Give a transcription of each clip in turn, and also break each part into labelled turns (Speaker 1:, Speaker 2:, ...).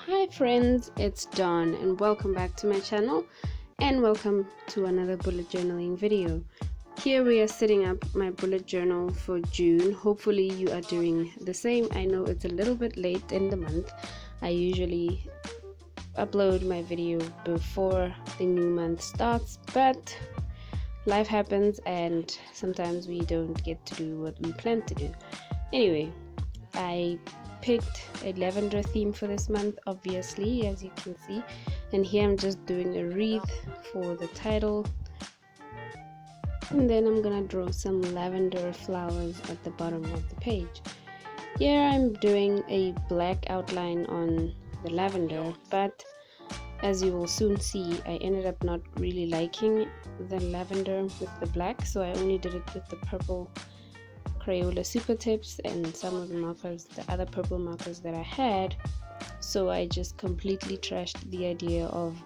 Speaker 1: Hi friends, it's Dawn and welcome back to my channel and welcome to another bullet journaling video. Here we are setting up my bullet journal for June. Hopefully you are doing the same. I know it's a little bit late in the month. I usually upload my video before the new month starts, but life happens and sometimes we don't get to do what we plan to do. Anyway, I picked a lavender theme for this month, obviously, as you can see, and here I'm just doing a wreath for the title, and then I'm gonna draw some lavender flowers at the bottom of the page. Here I'm doing a black outline on the lavender, but as you will soon see, I ended up not really liking the lavender with the black, so I only did it with the purple Crayola super tips and some of the markers, the other purple markers that I had. So I just completely trashed the idea of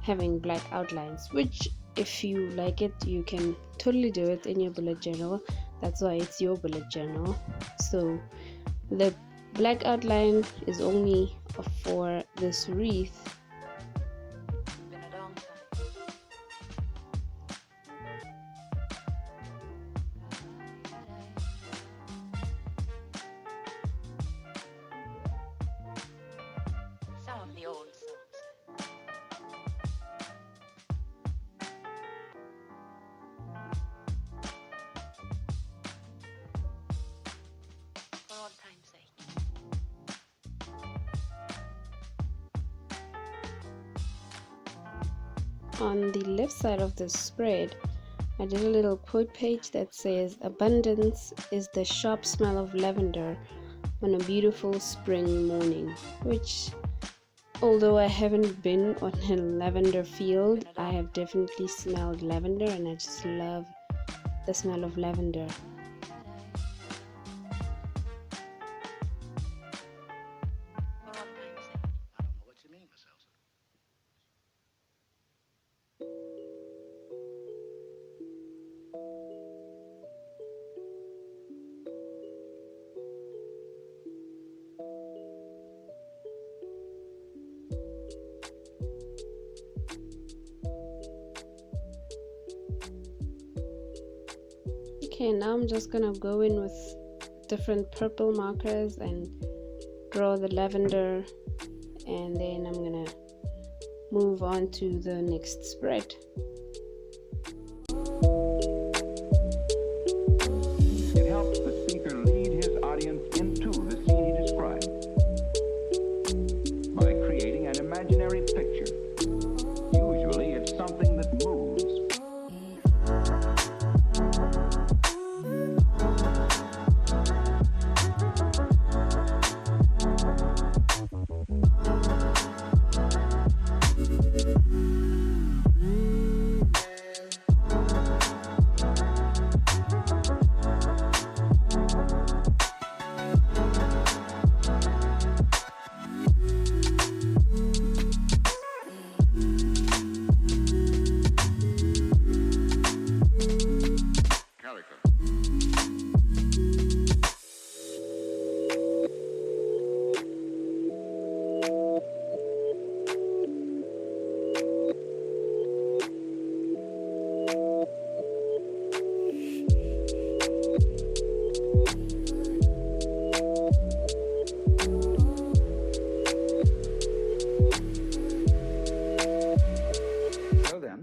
Speaker 1: having black outlines, which if you like it, you can totally do it in your bullet journal. That's why it's your bullet journal. So the black outline is only for this wreath. On the left side of the spread, I did a little quote page that says, "Abundance is the sharp smell of lavender on a beautiful spring morning," which, although I haven't been on a lavender field, I have definitely smelled lavender and I just love the smell of lavender. Okay, now I'm just gonna go in with different purple markers and draw the lavender, and then I'm gonna move on to the next spread.
Speaker 2: It helps the speaker lead his audience into the scene he describes by creating an imaginary picture. Usually it's something that moves.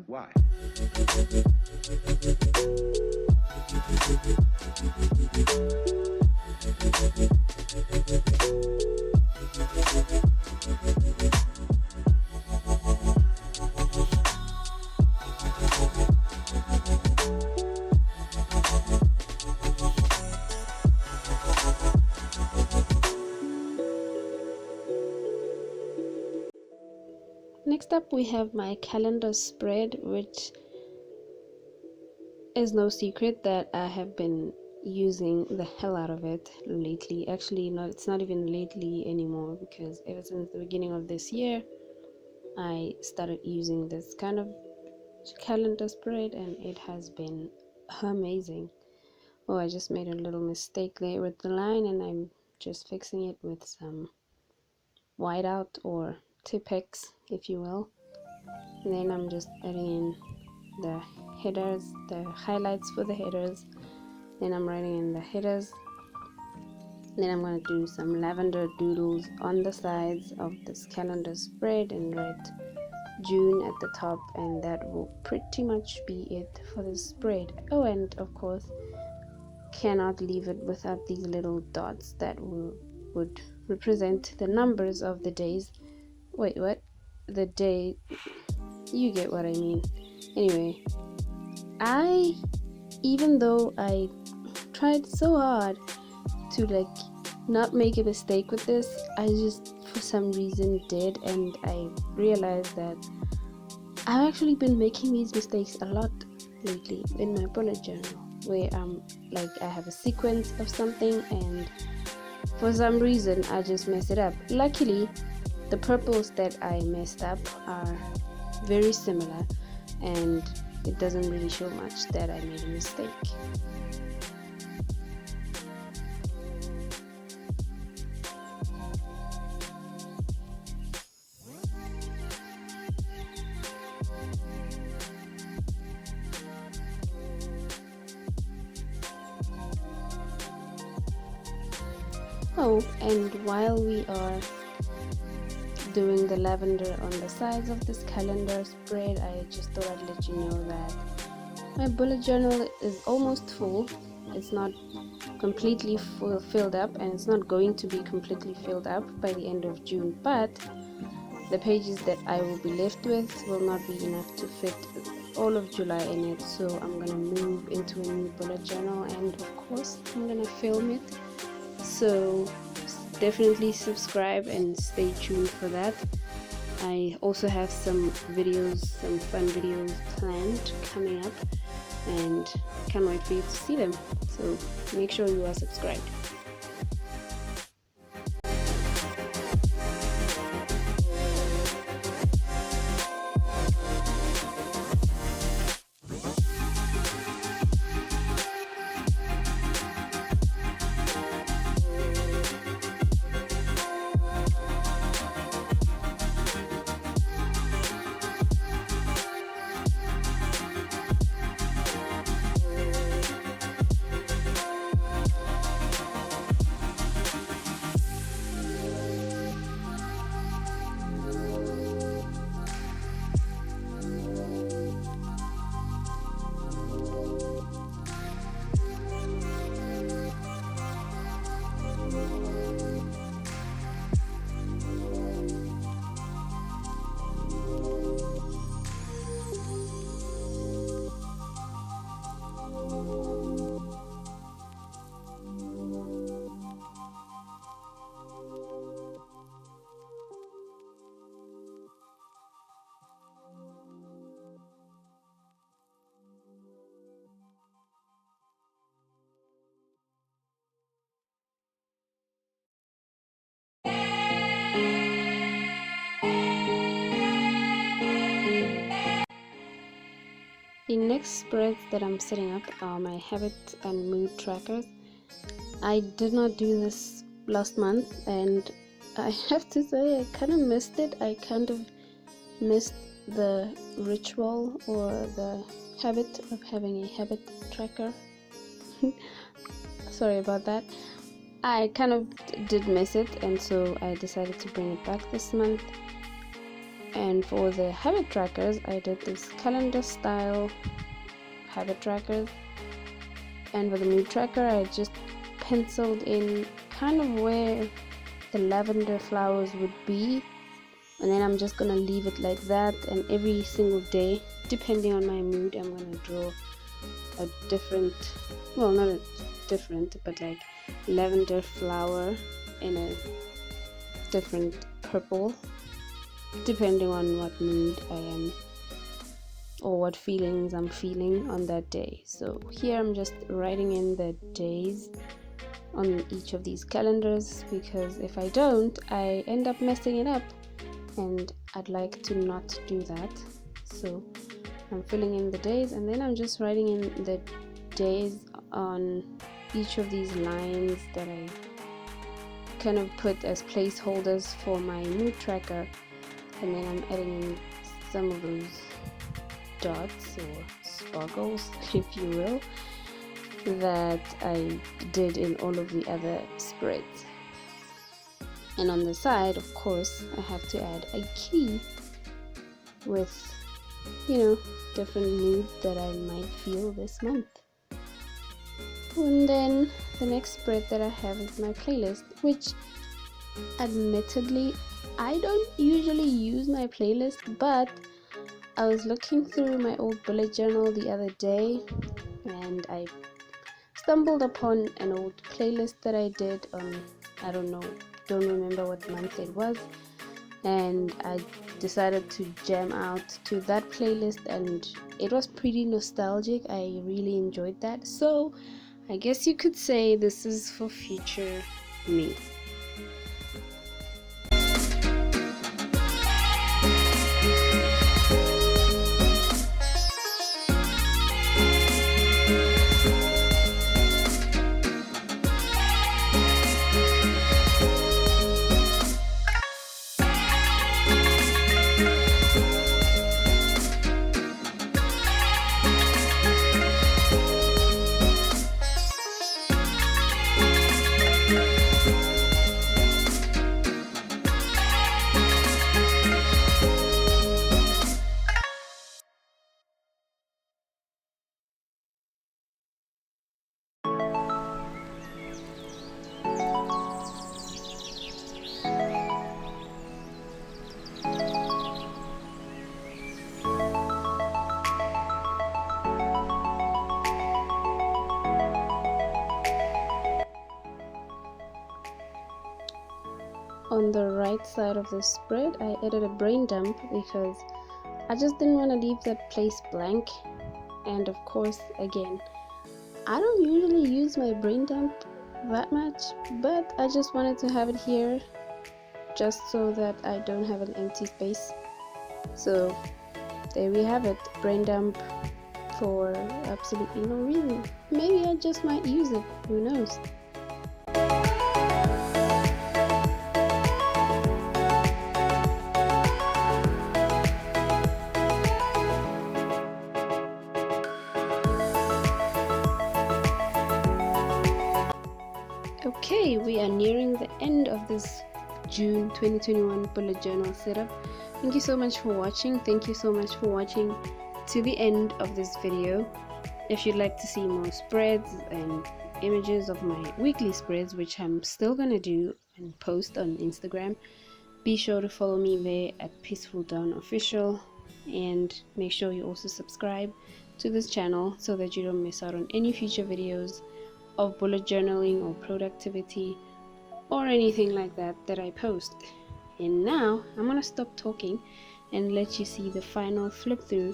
Speaker 2: Why?
Speaker 1: Next up we have my calendar spread, which is no secret that I have been using the hell out of it lately. Actually, it's not even lately anymore, because ever since the beginning of this year I started using this kind of calendar spread and it has been amazing. Oh, I just made a little mistake there with the line and I'm just fixing it with some whiteout or Tipex, if you will. And then I'm just adding in the headers, the highlights for the headers. Then I'm writing in the headers. Then I'm going to do some lavender doodles on the sides of this calendar spread and write June at the top, and that will pretty much be it for the spread. Oh, and of course cannot leave it without these little dots that would represent the numbers of the days. Wait, what? The day, you get what I mean. Anyway, even though I tried so hard to like not make a mistake with this, I just for some reason did, and I realized that I've actually been making these mistakes a lot lately in my bullet journal, where like I have a sequence of something and for some reason I just mess it up. Luckily, the purples that I messed up are very similar, and it doesn't really show much that I made a mistake. Oh, and while we are doing the lavender on the sides of this calendar spread, I just thought I'd let you know that my bullet journal is almost full. It's not completely filled up, and it's not going to be completely filled up by the end of June, but the pages that I will be left with will not be enough to fit all of July in it, so I'm gonna move into a new bullet journal, and of course I'm gonna film it. So definitely subscribe and stay tuned for that. I also have some fun videos planned coming up, and can't wait for you to see them. So make sure you are subscribed. The next spreads that I'm setting up are my habit and mood trackers. I did not do this last month, and I have to say I kind of missed it. I kind of missed the ritual or the habit of having a habit tracker. Sorry about that. I kind of did miss it, and so I decided to bring it back this month. And for the habit trackers, I did this calendar style habit trackers, and for the mood tracker I just penciled in kind of where the lavender flowers would be, and then I'm just gonna leave it like that, and every single day, depending on my mood, I'm gonna draw a different, well, not a different, but like lavender flower in a different purple, depending on what mood I am or what feelings I'm feeling on that day. So here I'm just writing in the days on each of these calendars, because if I don't, I end up messing it up, and I'd like to not do that. So I'm filling in the days, and then I'm just writing in the days on each of these lines that I kind of put as placeholders for my mood tracker, and then I'm adding in some of those dots or sparkles, if you will, that I did in all of the other spreads. And on the side, of course, I have to add a key with, you know, different moods that I might feel this month. And then the next spread that I have is my playlist, which admittedly I don't usually use my playlist, but I was looking through my old bullet journal the other day and I stumbled upon an old playlist that I did on, I don't remember what month it was, and I decided to jam out to that playlist, and it was pretty nostalgic. I really enjoyed that, so I guess you could say this is for future me. On the right side of the spread, I added a brain dump because I just didn't want to leave that place blank. And of course, again, I don't usually use my brain dump that much, but I just wanted to have it here just so that I don't have an empty space. So there we have it, brain dump for absolutely no reason. Maybe I just might use it, who knows. Okay, we are nearing the end of this June 2021 bullet journal setup. Thank you so much for watching. Thank you so much for watching to the end of this video. If you'd like to see more spreads and images of my weekly spreads, which I'm still gonna do and post on Instagram, be sure to follow me there at Peaceful Dawn Official, and make sure you also subscribe to this channel so that you don't miss out on any future videos of bullet journaling or productivity or anything like that that I post. And now I'm gonna stop talking and let you see the final flip through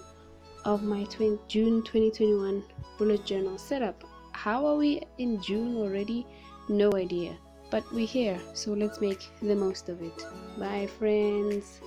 Speaker 1: of my June 2021 bullet journal setup. How are we in June already? No idea, but we're here, so let's make the most of it. Bye friends.